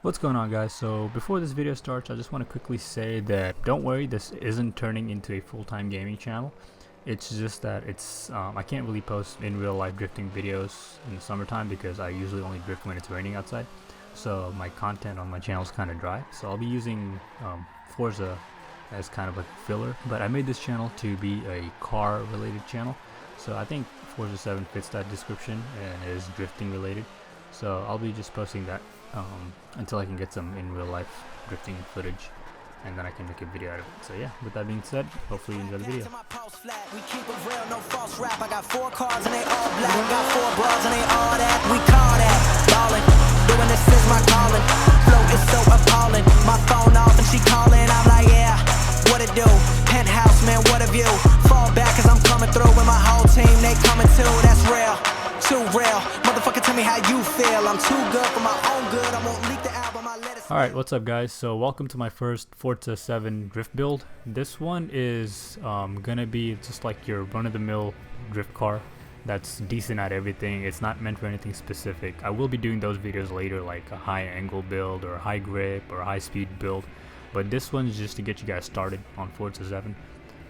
What's going on, guys? So before this video starts, I just want to quickly say that don't worry, this isn't turning into a full-time gaming channel. It's just that I can't really post in real life drifting videos in the summertime because I usually only drift when it's raining outside. So my content on my channel is kind of dry. So I'll be using Forza as kind of like a filler. But I made this channel to be a car related channel. So I think Forza 7 fits that description and is drifting related. So I'll be just posting that until I can get some in real life drifting footage, and then I can make a video out of it. So yeah, with that being said, hopefully you enjoy the video. We keep it real, no false rap. I got 4 cars and they all black. Got 4 bras and they all that. We call that ballin'. Doing this is my calling. Flow is so appalling. My phone off and she calling. I'm like, yeah, what it do? Penthouse, man, what a view. Fall back cause I'm coming through with my whole team. They coming too, that's real. Too real. Motherfucker, tell me how you feel. I'm too good for my own good. I won't leak the album. I let it. Alright, what's up, guys? So welcome to my first Forza 7 drift build. This one is gonna be just like your run-of-the-mill drift car that's decent at everything. It's not meant for anything specific. I will be doing those videos later, like a high angle build or a high grip or a high speed build, but this one's just to get you guys started on Forza 7.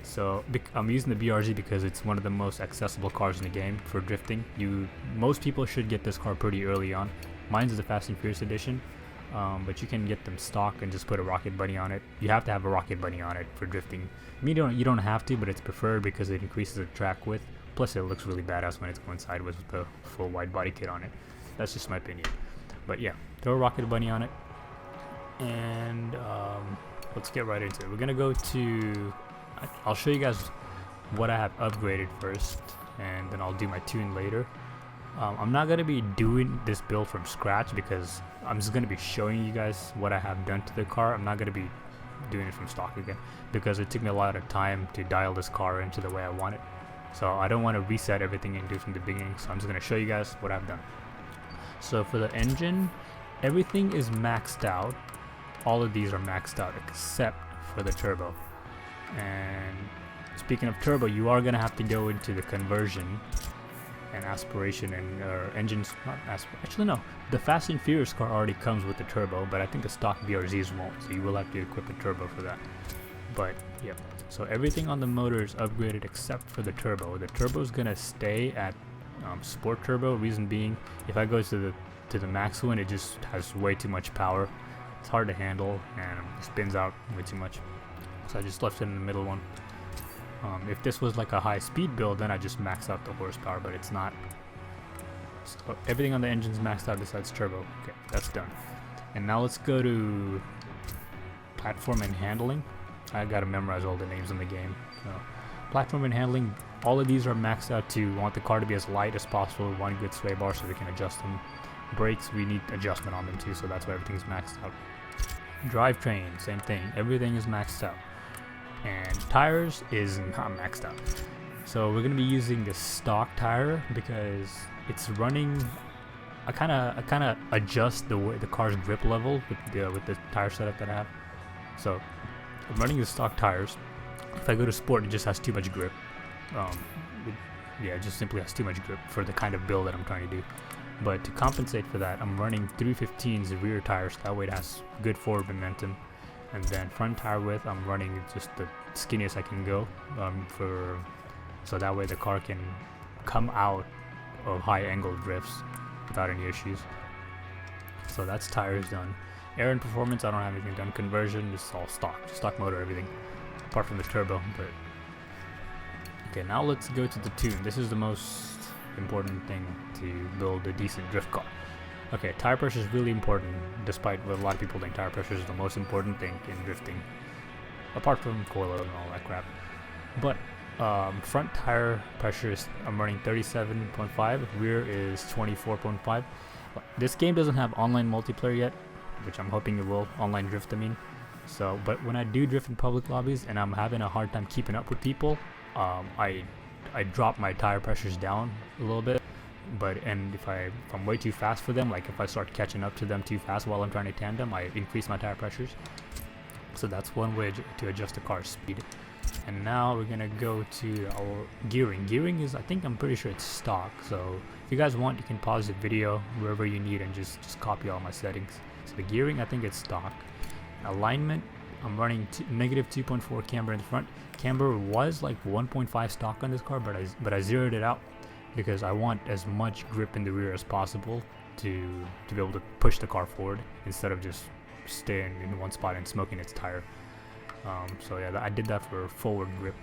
So I'm using the BRZ because it's one of the most accessible cars in the game for drifting. Most people should get this car pretty early on. Mine's the Fast and Furious edition, but you can get them stock and just put a rocket bunny on it. You have to have a rocket bunny on it for drifting. I mean, you don't have to, but it's preferred because it increases the track width. Plus, it looks really badass when it's going sideways with the full wide body kit on it. That's just my opinion. But yeah, throw a rocket bunny on it, and let's get right into it. We're gonna go to. I'll show you guys what I have upgraded first, and then I'll do my tune later. I'm not going to be doing this build from scratch because I'm just going to be showing you guys what I have done to the car. I'm not going to be doing it from stock again because it took me a lot of time to dial this car into the way I want it. So I don't want to reset everything and do it from the beginning, so I'm just going to show you guys what I've done. So for the engine, everything is maxed out. All of these are maxed out except for the turbo. And speaking of turbo, you are gonna have to go into the conversion and aspiration and engines. Actually, no. The Fast and Furious car already comes with the turbo, but I think the stock BRZs won't. So you will have to equip a turbo for that. But yeah, so everything on the motor is upgraded except for the turbo. The turbo is gonna stay at sport turbo. Reason being, if I go to the max one, it just has way too much power. It's hard to handle and it spins out way too much. So I just left it in the middle one. If this was like a high speed build, then I just max out the horsepower, but it's not. So everything on the engine's maxed out besides turbo. Okay, that's done. And now let's go to platform and handling. I gotta memorize all the names in the game. So, platform and handling, all of these are maxed out to want the car to be as light as possible, one good sway bar so we can adjust them. Brakes, we need adjustment on them too, so that's why everything's maxed out. Drivetrain, same thing, everything is maxed out. And tires is not maxed out. So we're gonna be using the stock tire because it's running. I kind of adjust the car's grip level with the tire setup that I have. So I'm running the stock tires. If I go to sport, it just has too much grip. It just simply has too much grip for the kind of build that I'm trying to do. But to compensate for that, I'm running 315s rear tires. That way it has good forward momentum. And then front tire width, I'm running just the skinniest I can go, so that way the car can come out of high angle drifts without any issues. So that's tires done. Air and performance, I don't have anything done. Conversion, just all stock motor, everything, apart from the turbo. But okay, now let's go to the tune. This is the most important thing to build a decent drift car. Okay, tire pressure is really important, despite what a lot of people think tire pressure is the most important thing in drifting, apart from coilover and all that crap. But front tire pressure is, I'm running 37.5, rear is 24.5. This game doesn't have online multiplayer yet, which I'm hoping it will, online drift I mean. So, but when I do drift in public lobbies and I'm having a hard time keeping up with people, I drop my tire pressures down a little bit. And if I'm way too fast for them, like if I start catching up to them too fast while I'm trying to tandem, I increase my tire pressures. So that's one way to adjust the car's speed. And now we're gonna go to our gearing. Gearing is, I think, I'm pretty sure it's stock. So if you guys want, you can pause the video wherever you need and just copy all my settings. So the gearing, I think it's stock. Alignment, I'm running negative 2.4 camber in the front. Camber was like 1.5 stock on this car, but I zeroed it out because I want as much grip in the rear as possible to be able to push the car forward instead of just staying in one spot and smoking its tire. So yeah, I did that for forward grip.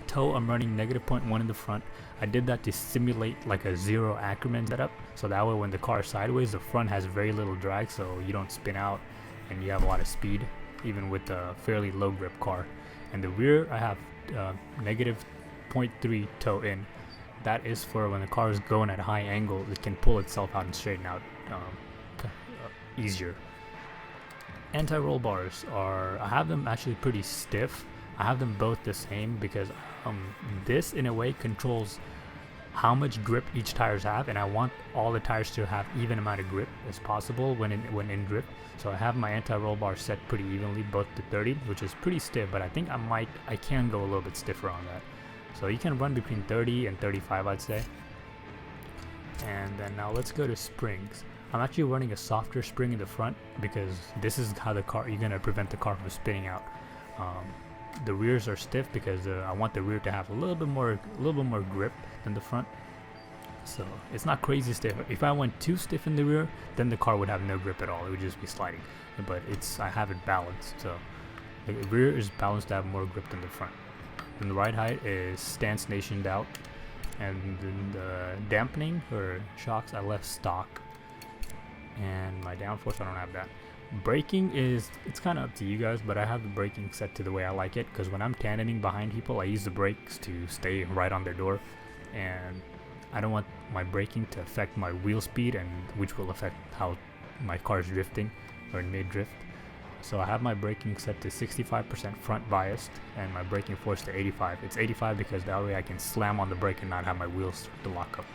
Toe, I'm running negative 0.1 in the front. I did that to simulate like a zero Ackerman setup, so that way when the car is sideways, the front has very little drag, so you don't spin out and you have a lot of speed, even with a fairly low grip car. And the rear, I have negative 0.3 toe in. That is for when the car is going at a high angle, it can pull itself out and straighten out easier. Anti-roll bars are, I have them actually pretty stiff. I have them both the same because this in a way controls how much grip each tires have, and I want all the tires to have even amount of grip as possible when in grip. So I have my anti-roll bar set pretty evenly, both to 30, which is pretty stiff, but I think I can go a little bit stiffer on that. So you can run between 30 and 35, I'd say. And then now let's go to springs. I'm actually running a softer spring in the front because this is how you're gonna prevent the car from spinning out. The rears are stiff because I want the rear to have a little bit more grip than the front. So it's not crazy stiff. If I went too stiff in the rear, then the car would have no grip at all. It would just be sliding. But I have it balanced, so the rear is balanced to have more grip than the front. And the ride height is stance nationed out, and then the dampening or shocks I left stock. And my downforce, I don't have that. Braking it's kind of up to you guys, but I have the braking set to the way I like it, because when I'm tandeming behind people, I use the brakes to stay right on their door, and I don't want my braking to affect my wheel speed, and which will affect how my car's drifting or in mid-drift. So I have my braking set to 65% front biased and my braking force to 85. It's 85 because that way I can slam on the brake and not have my wheels start to lock up.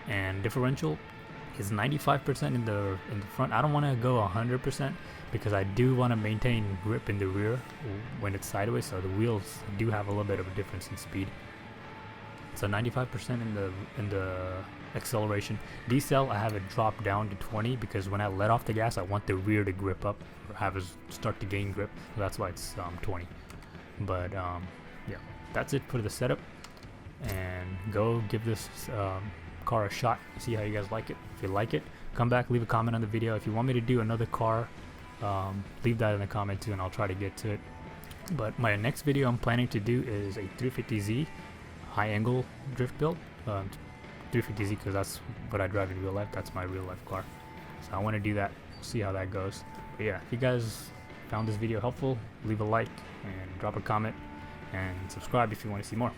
And differential is 95% in the front. I don't want to go 100% because I do want to maintain grip in the rear when it's sideways, so the wheels do have a little bit of a difference in speed. So 95% in the acceleration. Decel, I have it drop down to 20 because when I let off the gas, I want the rear to grip up or have it start to gain grip. So that's why it's 20. But yeah, that's it for the setup. And go give this car a shot, see how you guys like it. If you like it, come back, leave a comment on the video. If you want me to do another car, leave that in the comment too, and I'll try to get to it. But my next video I'm planning to do is a 350Z high angle drift build. 350Z because that's what I drive in real life. That's my real life car. So I want to do that, see how that goes. But yeah, if you guys found this video helpful, leave a like and drop a comment and subscribe if you want to see more.